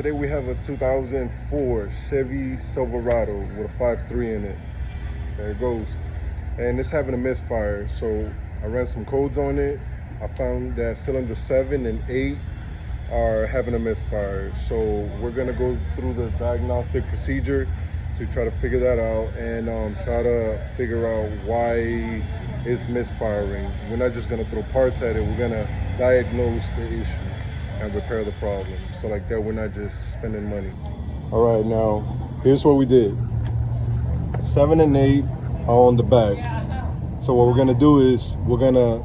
today we have a 2004 Chevy Silverado with a 5.3 in it. There it goes. And it's having a misfire. So I ran some codes on it. I found that cylinder 7 and 8 are having a misfire. So we're gonna go through the diagnostic procedure to try to figure that out and try to figure out why it's misfiring. We're not just gonna throw parts at it, we're gonna diagnose the issue and repair the problem. So like that, we're not just spending money. All right, now here's what we did. 7 and 8 are on the back. So what we're gonna do is we're gonna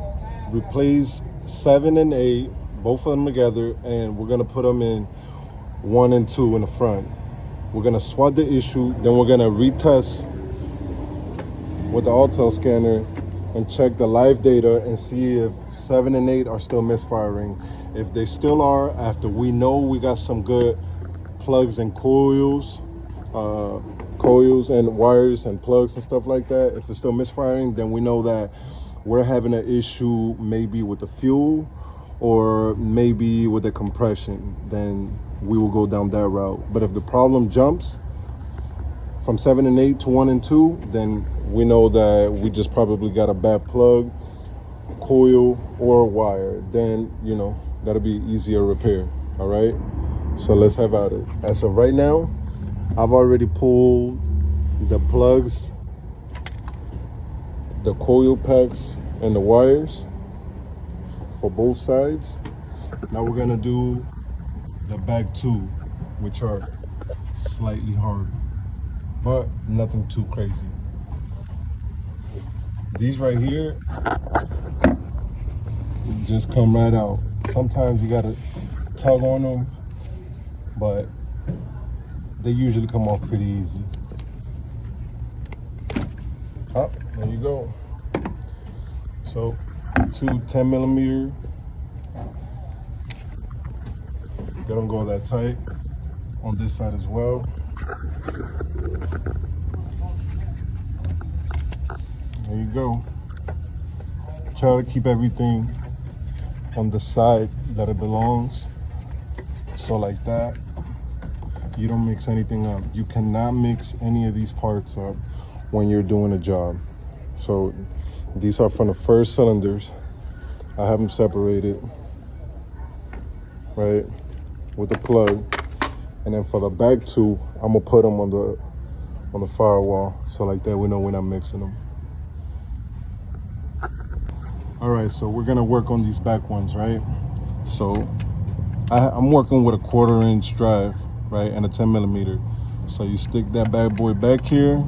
replace 7 and 8, both of them together, and we're gonna put them in 1 and 2 in the front. We're gonna swap the issue, then we're gonna retest with the Autel scanner and check the live data and see if 7 and 8 are still misfiring. If they still are, after we know we got some good plugs and coils and wires and plugs and stuff like that, if it's still misfiring, then we know that we're having an issue maybe with the fuel or maybe with the compression. Then we will go down that route. But if the problem jumps from 7 and 8 to 1 and 2, then we know that we just probably got a bad plug, coil, or wire. Then, you know, that'll be easier repair. All right, so let's have at it. As of right now, I've already pulled the plugs, the coil packs, and the wires for both sides. Now we're gonna do the back two, which are slightly harder, but nothing too crazy. These right here just come right out. Sometimes you gotta tug on them, but they usually come off pretty easy. Oh, there you go. So 2 10mm. They don't go that tight on this side as well. There you go. Try to keep everything on the side that it belongs. So like that, you don't mix anything up. You cannot mix any of these parts up when you're doing a job. So these are from the first cylinders. I have them separated, right, with the plug. And then for the back two, I'm gonna put them on the firewall. So like that, we know we're not mixing them. All right, so we're gonna work on these back ones, right? So I'm working with a 1/4 inch drive, right, and a 10mm. So you stick that bad boy back here,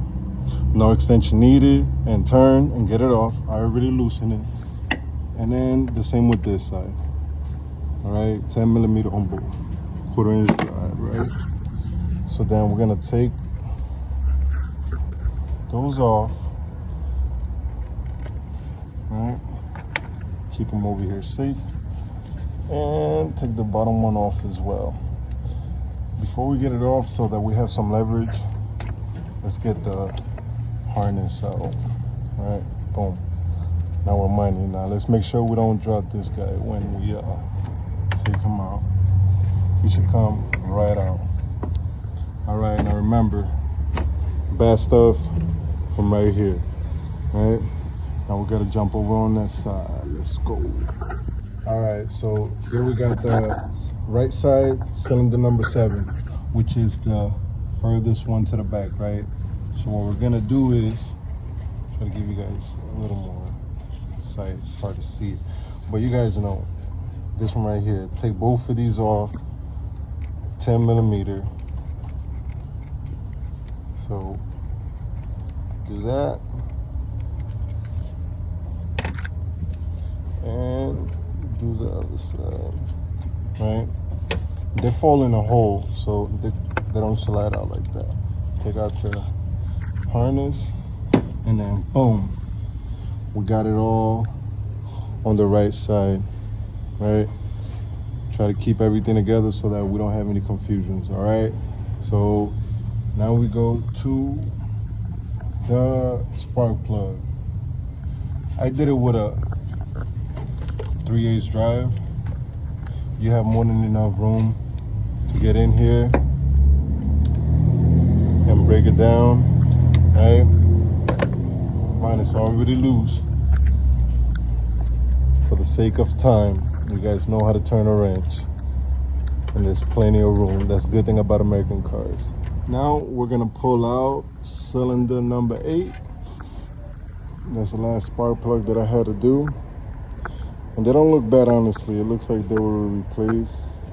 no extension needed, and turn and get it off. I already loosened it. And then the same with this side. All right, 10mm on both, 1/4 inch drive, right? So then we're gonna take those off, right? Keep them over here safe, and take the bottom one off as well. Before we get it off, so that we have some leverage, let's get the harness out. All right, boom. Now we're mining. Now let's make sure we don't drop this guy when we take him out. He should come right out. All right, now remember, bad stuff from right here, right? Now we gotta jump over on that side. Let's go. All right, so here we got the right side cylinder number 7, which is the furthest one to the back, right? So what we're gonna do is try to give you guys a little more sight. It's hard to see it, but you guys know this one right here. Take both of these off, 10mm. So do that. And do the other side, right? They fall in a hole, so they don't slide out like that. Take out the harness, and then boom, we got it all on the right side, right? Try to keep everything together so that we don't have any confusions, all right? So now we go to the spark plug. I did it with a 3/8 drive. You have more than enough room to get in here and break it down, right? Mine is already loose. For the sake of time, you guys know how to turn a wrench, and there's plenty of room. That's a good thing about American cars. Now we're gonna pull out cylinder number 8. That's the last spark plug that I had to do. And they don't look bad, honestly. It looks like they were replaced.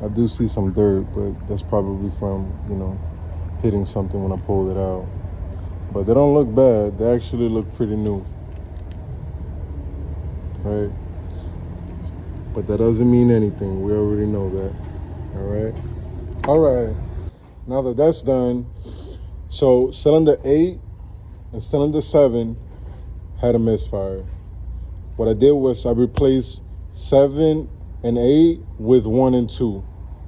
I do see some dirt, but that's probably from, hitting something when I pulled it out. But they don't look bad. They actually look pretty new, right? But that doesn't mean anything. We already know that, all right. Now that that's done, so cylinder 8 and cylinder 7 had a misfire. What I did was I replaced 7 and 8 with 1 and 2,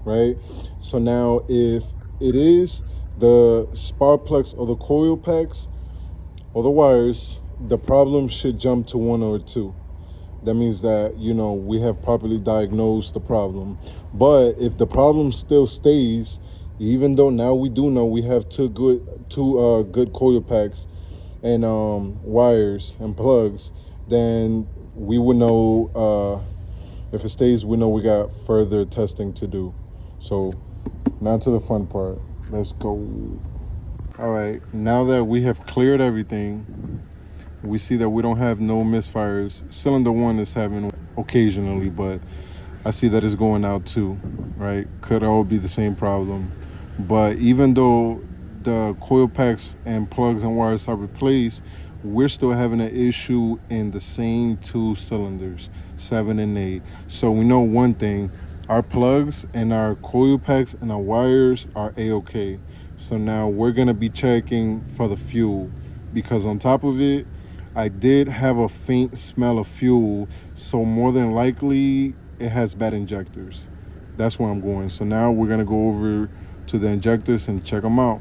right? So now if it is the spark plugs or the coil packs or the wires, the problem should jump to 1 or 2. That means that, we have properly diagnosed the problem. But if the problem still stays, even though now we do know we have two good coil packs and wires and plugs, then we would know, if it stays, we know we got further testing to do. So now to the fun part. Let's go. All right, now that we have cleared everything, we see that we don't have no misfires. Cylinder 1 is having occasionally, but I see that it's going out too, right? Could all be the same problem. But even though the coil packs and plugs and wires are replaced, we're still having an issue in the same 2 cylinders, 7 and 8. So we know one thing, our plugs and our coil packs and our wires are a-okay. So now we're gonna be checking for the fuel, because on top of it, I did have a faint smell of fuel, so more than likely it has bad injectors. That's where I'm going. So now we're gonna go over to the injectors and check them out.